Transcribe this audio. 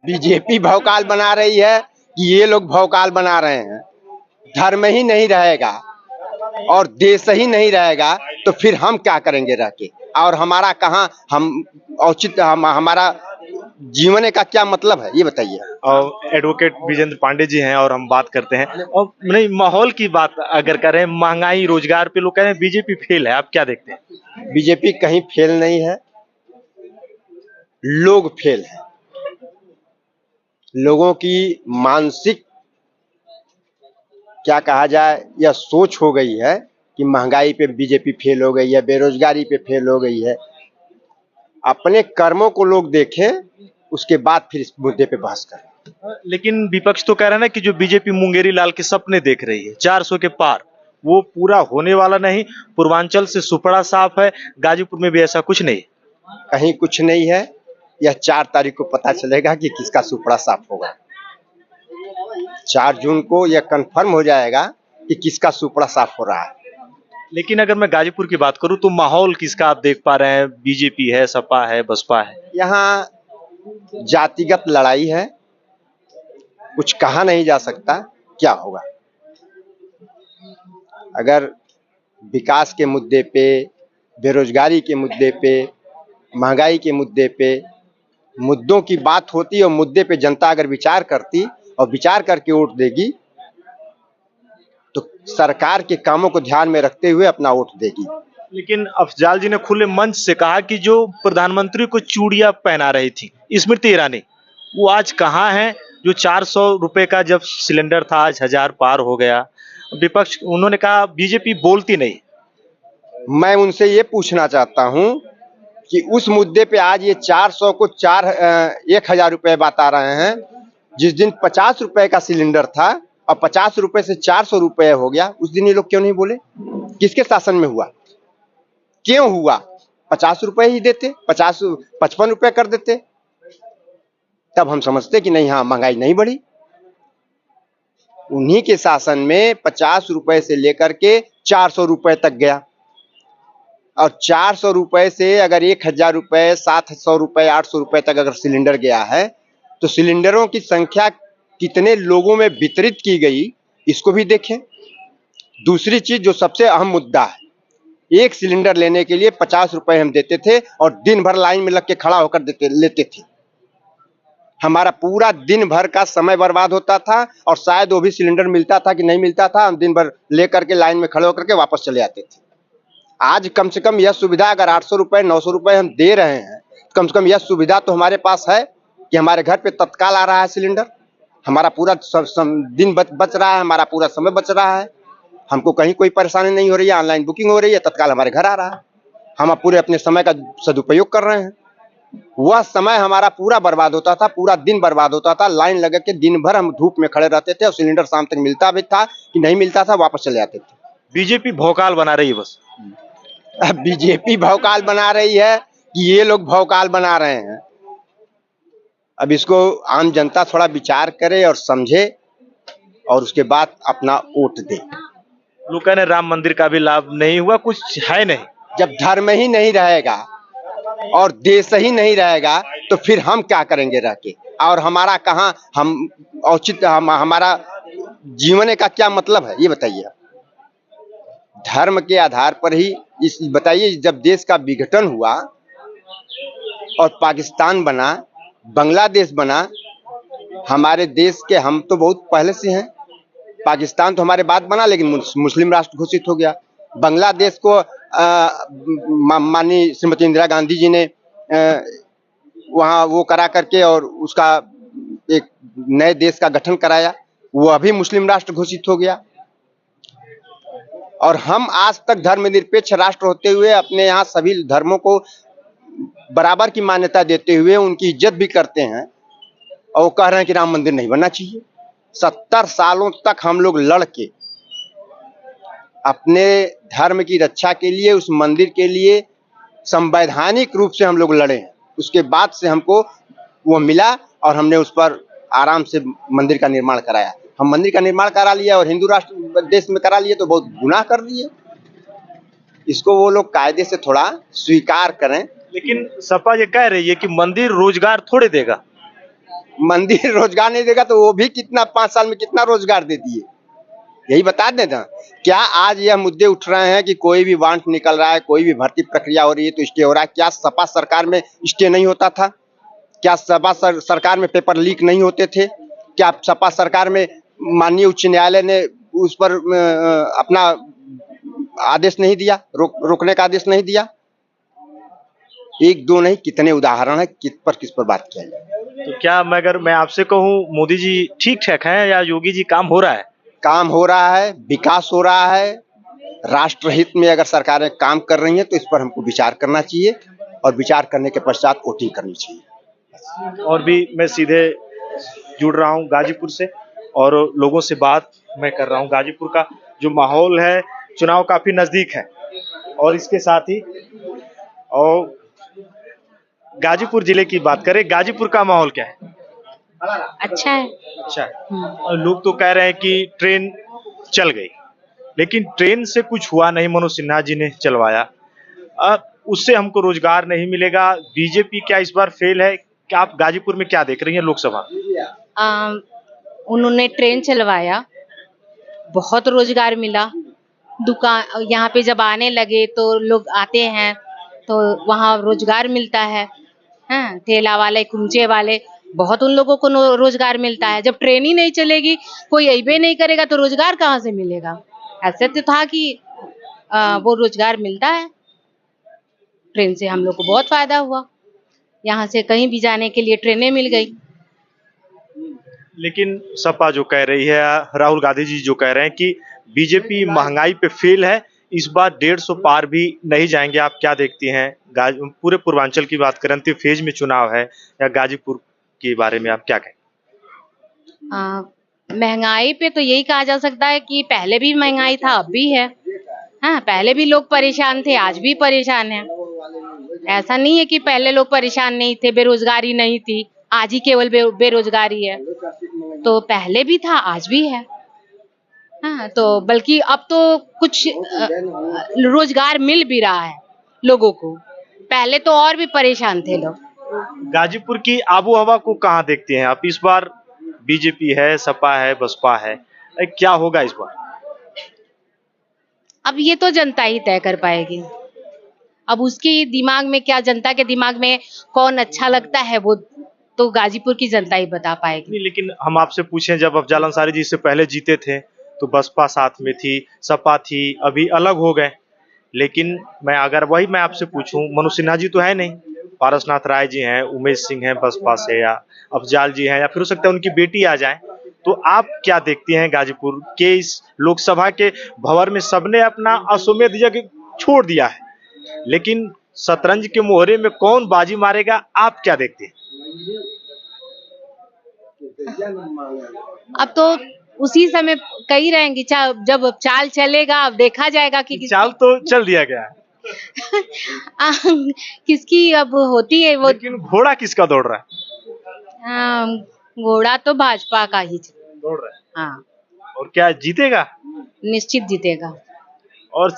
BJP भौकाल बना रही है कि ये लोग भौकाल बना रहे हैं। धर्म ही नहीं रहेगा और देश ही नहीं रहेगा तो फिर हम क्या करेंगे रह के, और हमारा कहाँ हम औचित्य हमारा जीवन का क्या मतलब है ये बताइए। और एडवोकेट विजेंद्र पांडे जी हैं और हम बात करते हैं। और नहीं, माहौल की बात अगर करें, महंगाई, रोजगार पे लोग कह रहे हैं बीजेपी फेल है, आप क्या देखते हैं? बीजेपी कहीं फेल नहीं है, लोग फेल है। लोगों की मानसिक क्या कहा जाए यह सोच हो गई है कि महंगाई पे बीजेपी फेल हो गई है, बेरोजगारी पे फेल हो गई है। अपने कर्मों को लोग देखें, उसके बाद फिर इस मुद्दे पे बहस करें। लेकिन विपक्ष तो कह रहा है ना कि जो बीजेपी मुंगेरी लाल के सपने देख रही है 400 के पार, वो पूरा होने वाला नहीं। पूर्वांचल से सुपड़ा साफ है, गाजीपुर में भी ऐसा कुछ नहीं। कहीं कुछ नहीं है। यह 4 तारीख को पता चलेगा कि किसका सुपड़ा साफ होगा। 4 जून को यह कंफर्म हो जाएगा कि किसका सुपड़ा साफ हो रहा है। लेकिन अगर मैं गाजीपुर की बात करूं तो माहौल किसका आप देख पा रहे हैं? बीजेपी है, सपा है, बसपा है? यहाँ जातिगत लड़ाई है, कुछ कहा नहीं जा सकता क्या होगा। अगर विकास के मुद्दे पे, बेरोजगारी के मुद्दे पे, महंगाई के मुद्दे पे, मुद्दों की बात होती और मुद्दे पे जनता अगर विचार करती और विचार करके वोट देगी तो सरकार के कामों को ध्यान में रखते हुए अपना वोट देगी। लेकिन अफजाल जी ने खुले मंच से कहा कि जो प्रधानमंत्री को चूड़ियां पहना रही थी स्मृति ईरानी, वो आज कहाँ है? जो 400 रुपए का जब सिलेंडर था आज 1000 पार हो गया। विपक्ष, उन्होंने कहा बीजेपी बोलती नहीं। मैं उनसे ये पूछना चाहता हूं कि उस मुद्दे पे आज ये 400 को 1000 रुपए बता रहे हैं। जिस दिन 50 रुपए का सिलेंडर था और 50 रुपए से 400 रुपए हो गया, उस दिन ये लोग क्यों नहीं बोले? किसके शासन में हुआ? क्यों हुआ? 50 रुपए ही देते, 55 रुपए कर देते, तब हम समझते कि नहीं, हाँ महंगाई नहीं बढ़ी। उन्हीं के शासन में 50 रुपए से लेकर के 400 रुपए तक गया, और 400 रुपए से अगर 1000 रुपए, 700 रुपए, 800 रुपए तक अगर सिलेंडर गया है तो सिलेंडरों की संख्या कितने लोगों में वितरित की गई, इसको भी देखें। दूसरी चीज जो सबसे अहम मुद्दा है, एक सिलेंडर लेने के लिए 50 रुपए हम देते थे और दिन भर लाइन में लग के खड़ा होकर लेते थे। हमारा पूरा दिन भर का समय बर्बाद होता था और शायद वो भी सिलेंडर मिलता था कि नहीं मिलता था, हम दिन भर लेकर के लाइन में खड़े होकर के वापस चले आते थे। आज कम से कम यह सुविधा अगर 800 रुपए 900 रुपए हम दे रहे हैं, कम से कम यह सुविधा तो हमारे पास है कि हमारे घर पे तत्काल आ रहा है सिलेंडर। हमारा पूरा दिन बच रहा है, हमारा पूरा समय बच रहा है, हमको कहीं कोई परेशानी नहीं हो रही है, ऑनलाइन बुकिंग हो रही है, तत्काल हमारे घर आ रहा है। हम अब पूरे अपने समय का सदुपयोग कर रहे हैं। वह समय हमारा पूरा बर्बाद होता था, पूरा दिन बर्बाद होता था, लाइन लगा के दिन भर हम धूप में खड़े रहते थे और सिलेंडर शाम तक मिलता भी था कि नहीं मिलता था, वापस चले आते थे। बीजेपी भौकाल बना रही है बस। बीजेपी भौकाल बना रही है कि ये लोग भौकाल बना रहे हैं। अब इसको आम जनता थोड़ा विचार करे और समझे और उसके बाद अपना वोट दे। लोग कह रहे हैं राम मंदिर का भी लाभ नहीं हुआ, कुछ है नहीं। जब धर्म ही नहीं रहेगा और देश ही नहीं रहेगा तो फिर हम क्या करेंगे रह के, और हमारा कहाँ हम औचित्य हमारा जीवन का क्या मतलब है ये बताइए। धर्म के आधार पर ही इस बताइए, जब देश का विघटन हुआ और पाकिस्तान बना, बांग्लादेश बना, हमारे देश के हम तो बहुत पहले से हैं। पाकिस्तान तो हमारे बाद बना लेकिन मुस्लिम राष्ट्र घोषित हो गया। बांग्लादेश को माननीय श्रीमती इंदिरा गांधी जी ने वहाँ वो करा करके और उसका एक नए देश का गठन कराया, वो अभी मुस्लिम राष्ट्र घोषित हो गया। और हम आज तक धर्मनिरपेक्ष राष्ट्र होते हुए अपने यहाँ सभी धर्मों को बराबर की मान्यता देते हुए उनकी इज्जत भी करते हैं, और वो कह रहे हैं कि राम मंदिर नहीं बनना चाहिए। 70 सालों तक हम लोग लड़ के अपने धर्म की रक्षा के लिए, उस मंदिर के लिए संवैधानिक रूप से हम लोग लड़े हैं। उसके बाद से हमको वो मिला और हमने उस पर आराम से मंदिर का निर्माण कराया। हम मंदिर का निर्माण करा लिया और हिंदू राष्ट्र देश में करा लिए तो बहुत गुनाह कर दिए। इसको वो लोग कायदे से थोड़ा स्वीकार करें। लेकिन सपा ये कह रही है कि मंदिर रोजगार थोड़े देगा। मंदिर रोजगार नहीं देगा तो वो भी कितना 5 साल में कितना रोजगार दे दिए, यही बता दें ना। क्या आज यह मुद्दे उठ रहे हैं कि कोई भी वांट निकल रहा है, कोई भी भर्ती प्रक्रिया हो रही है तो स्टे हो रहा है, क्या सपा सरकार में स्टे नहीं होता था? क्या सपा सरकार में पेपर लीक नहीं होते थे? क्या सपा सरकार में माननीय उच्च न्यायालय ने उस पर अपना आदेश नहीं दिया, रोकने का आदेश नहीं दिया? एक दो नहीं, कितने उदाहरण है, किस पर बात किया जाए। तो क्या अगर मैं आपसे कहूँ मोदी जी ठीक ठाक हैं या योगी जी काम हो रहा है? काम हो रहा है, विकास हो रहा है, राष्ट्रहित में अगर सरकारें काम कर रही हैं तो इस पर हमको विचार करना चाहिए और विचार करने के पश्चात वोटिंग करनी चाहिए। और भी मैं सीधे जुड़ रहा हूँ गाजीपुर से और लोगों से बात मैं कर रहा हूँ। गाजीपुर का जो माहौल है, चुनाव काफी नजदीक है और इसके साथ ही और गाजीपुर जिले की बात करें, गाजीपुर का माहौल क्या है? अच्छा है। अच्छा है। और लोग तो कह रहे हैं कि ट्रेन चल गई, लेकिन ट्रेन से कुछ हुआ नहीं, मनोज सिन्हा जी ने चलवाया। अब उससे हमको रोजगार नहीं मिलेगा। बीजेपी क्या इस बार फेल है? क्या आप गाजीपुर में क्या देख रही हैं लोकसभा? उन्होंने ट्रेन चलवाया, बहुत रोजगार मिला। दुकान यहाँ पे जब आने लगे तो लोग आते हैं तो वहाँ रोजगार मिलता है। हाँ, ठेला वाले, कुंचे वाले, बहुत उन लोगों को रोजगार मिलता है। जब ट्रेन ही नहीं चलेगी, कोई अइबे नहीं करेगा तो रोजगार कहाँ से मिलेगा? ऐसे तो था कि वो रोजगार मिलता है। ट्रेन से हम लोग को बहुत फायदा हुआ, यहाँ से कहीं भी जाने के लिए ट्रेनें मिल गई। लेकिन सपा जो कह रही है, राहुल गांधी जी जो कह रहे हैं कि बीजेपी महंगाई पे फेल है, इस बार 150 पार भी नहीं जाएंगे। आप क्या देखती हैं? पूरे पूर्वांचल की बात करें, अंतिम फेज में चुनाव है, या गाजीपुर के बारे में आप क्या कहें? महंगाई पे तो यही कहा जा सकता है कि पहले भी महंगाई था, अब भी है। हाँ, पहले भी लोग परेशान थे, आज भी परेशान हैं। ऐसा नहीं है कि पहले लोग परेशान नहीं थे, बेरोजगारी नहीं थी, आज ही केवल बेरोजगारी है। तो पहले भी था, आज भी है। हाँ, तो बल्कि अब तो कुछ रोजगार मिल भी रहा है लोगों को। पहले तो और भी परेशान थे लोग। गाजीपुर की आबो हवा को कहाँ देखते हैं आप? इस बार बीजेपी है, सपा है, बसपा है, क्या होगा इस बार? अब ये तो जनता ही तय कर पाएगी। अब उसकी दिमाग में क्या, जनता के दिमाग में कौन अच्छा लगता है, वो तो गाजीपुर की जनता ही बता पाएगी। नहीं, लेकिन हम आपसे पूछें, जब अफजल अंसारी जी से पहले जीते थे तो बसपा साथ में थी, सपा थी, अभी अलग हो गए। लेकिन मैं आपसे पूछूं, मनोज सिन्हा जी तो है नहीं, पारसनाथ राय जी हैं, उमेश सिंह हैं बसपा से, या अफजाल जी हैं, या फिर हो सकता है उनकी बेटी आ जाए। तो आप क्या देखती हैं गाजीपुर के इस लोकसभा के भंवर में? सबने अपना अश्वमेध यज्ञ छोड़ दिया है, लेकिन शतरंज के मोहरे में कौन बाजी मारेगा, आप क्या देखते हैं? अब तो उसी समय कही रहेंगी, जब चाल चलेगा अब देखा जाएगा कि चाल तो चल दिया गया है, किसकी अब होती है वो। लेकिन घोड़ा किसका दौड़ रहा है? घोड़ा तो भाजपा का ही दौड़ रहा है। हाँ, और क्या जीतेगा? निश्चित जीतेगा। और